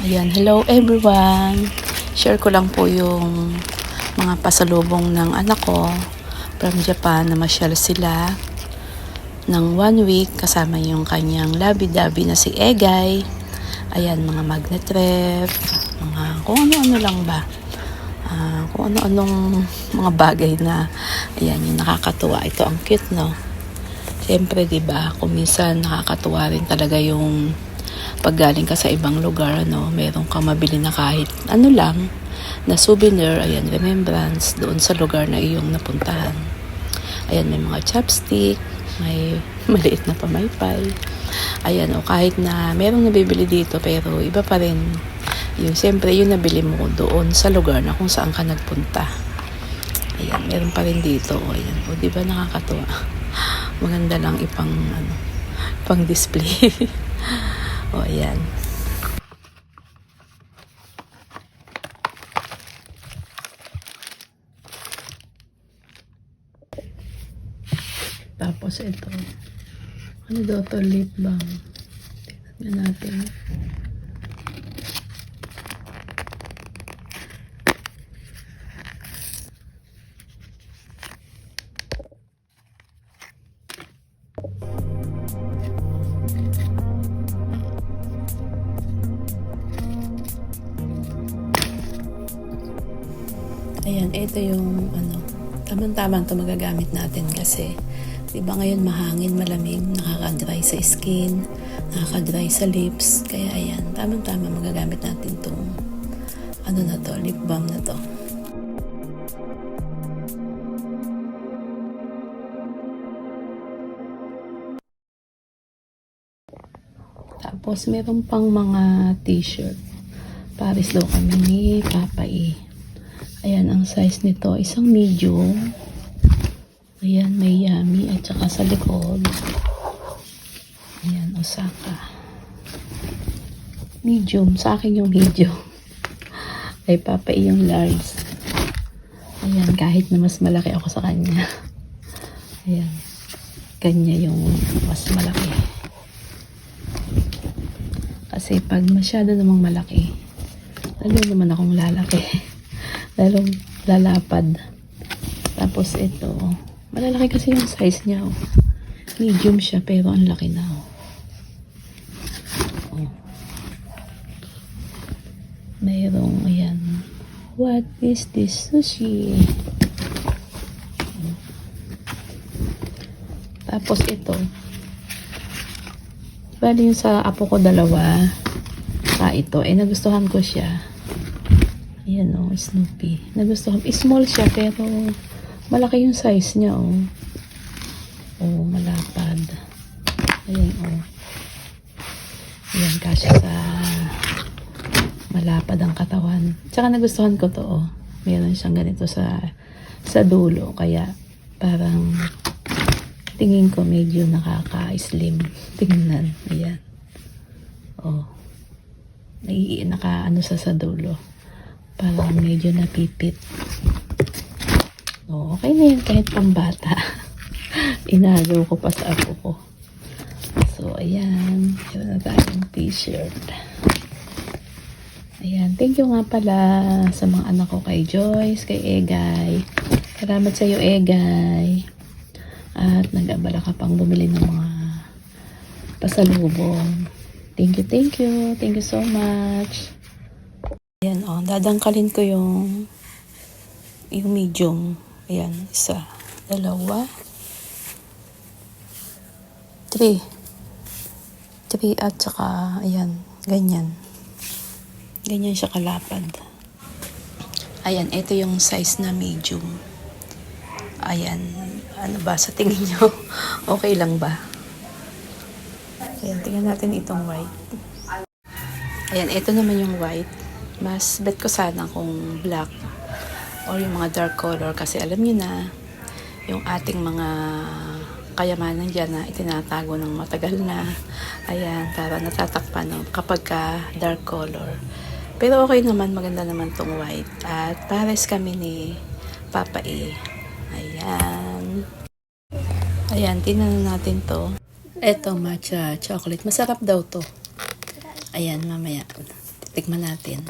Ayan, hello everyone! Share ko lang po yung mga pasalubong ng anak ko from Japan na masyal sila ng 1 week kasama yung kanyang labi-dabi na si Egay. Ayan, mga magnet ref, mga kung ano-ano lang ba. Kung ano-anong mga bagay na ayan, yung nakakatuwa. Ito ang cute, no? Siyempre, diba, kung minsan nakakatuwa rin talaga yung pag galing ka sa ibang lugar, no, meron kang mabili na kahit ano lang, na souvenir, ayan, remembrance, doon sa lugar na iyong napuntahan. Ayan, may mga chopstick, may maliit na pamaypay. Ayan, o kahit na merong nabibili dito, pero iba pa rin, yung siyempre, yung nabili mo doon sa lugar na kung saan ka nagpunta. Ayan, meron pa rin dito, o ayan, o diba nakakatuwa. Maganda lang ipang display. O, ayan. Tapos ito. Ano daw to? Lip balm. Tignan natin. Ayan, ito yung tamang-tamang ito magagamit natin kasi diba ngayon mahangin, malamig, nakaka-dry sa skin, nakaka-dry sa lips, kaya ayan, tamang-tama magagamit natin itong na to, lip balm na to. Tapos meron pang mga t-shirt. Paris daw kami ni Papa E. Ayan, ang size nito, isang medium. Ayan, may yummy at saka sa likod. Ayan, Osaka. Medium, sa akin yung medium. Ay, Papa yung large. Ayan, kahit na mas malaki ako sa kanya. Ayan, kanya yung mas malaki. Kasi pag masyado namang malaki, lalo naman akong lalaki. Lalong lalapad. Tapos ito, malalaki kasi yung size niya. Oh. Medium siya pero ang laki na. Oh. Mayroong, ayan. What is this? Sushi. Oh. Tapos ito. Bali yung sa apo ko dalawa. Ito. Nagustuhan ko siya. Ayan o, Snoopy. Nagustuhan. Small siya pero malaki yung size niya o. O, malapad. Ayan o. Ayan, kasya sa malapad ang katawan. Tsaka nagustuhan ko to o. Meron siyang ganito sa dulo. Kaya parang tingin ko medyo nakaka-slim. Tingnan. Ayan. O. Naka-ano sa dulo. Parang medyo napipit. Oh, okay na yan kahit pambata. Inagaw ko pa sa apo ko. So, ayan. Meron na tayong t-shirt. Ayan. Thank you nga pala sa mga anak ko kay Joyce, kay Egay. Salamat sa iyo, Egay. At nag-abala ka pang bumili ng mga pasalubong. Thank you, thank you. Thank you so much. Ayan, dadangkalin ko yung medium. Ayan, isa, dalawa, 3 at saka, ayan, ganyan. Ganyan siya kalapad. Ayan, ito yung size na medium. Ayan, ano ba sa tingin nyo? Okay lang ba? Ayan, tingnan natin itong white. Ayan, ito naman yung white. Mas bet ko sana kung black or yung mga dark color kasi alam niyo na yung ating mga kayamanan dyan na itinatago ng matagal na. Ayan, para natatakpan kapag ka dark color. Pero okay naman, maganda naman tong white. At pares kami ni Papa E. Ayan. Ayan, tingnan natin to. Eto, matcha chocolate. Masarap daw to. Ayan, mamaya. tikman natin.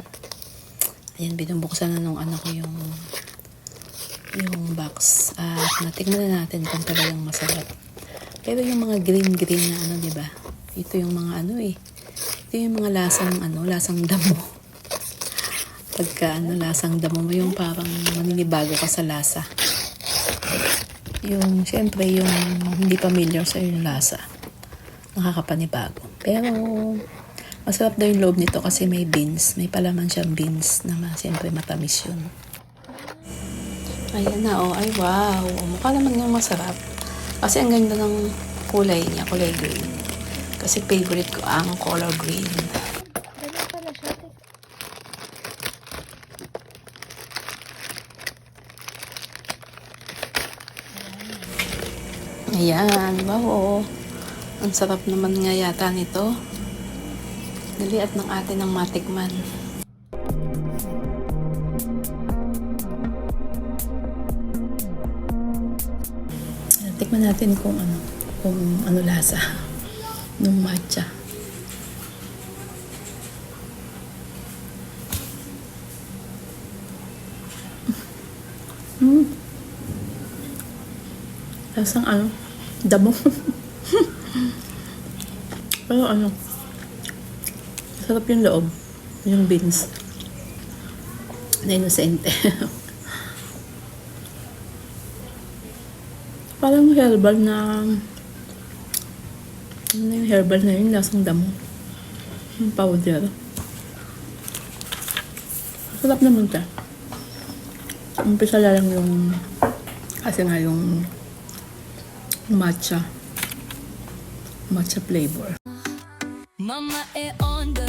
Ayan, binubuksan na nung anak ko yung box. At natikman na natin kung talagang masarap. Pero yung mga green na ano, diba? Ito yung mga ano eh. Ito yung mga lasang damo. Pagka lasang damo mo, yung parang maninibago ka sa lasa. Yung, syempre, yung hindi familiar sa yung lasa. Nakakapanibago. Pero, masarap daw yung loob nito kasi may beans. May palaman siyang beans na siyempre matamis yun. Ayan na, oh. Ay, wow. Mukha naman yung masarap. Kasi ang ganda ng kulay niya, kulay green. Kasi favorite ko ang color green. Ayan, wow. Ang sarap naman nga yata nito. Daliat ng atin ng matikman. Tikman natin kung ano lasa ng matcha. Lasang damo. Pero sarap yung loob. Yung beans. Na inosente. Parang herbal na yung herbal na yun, lasang damo. Yung powder. Sarap naman siya. Umpisa lang yung kasi nga yung matcha flavor. Mama on the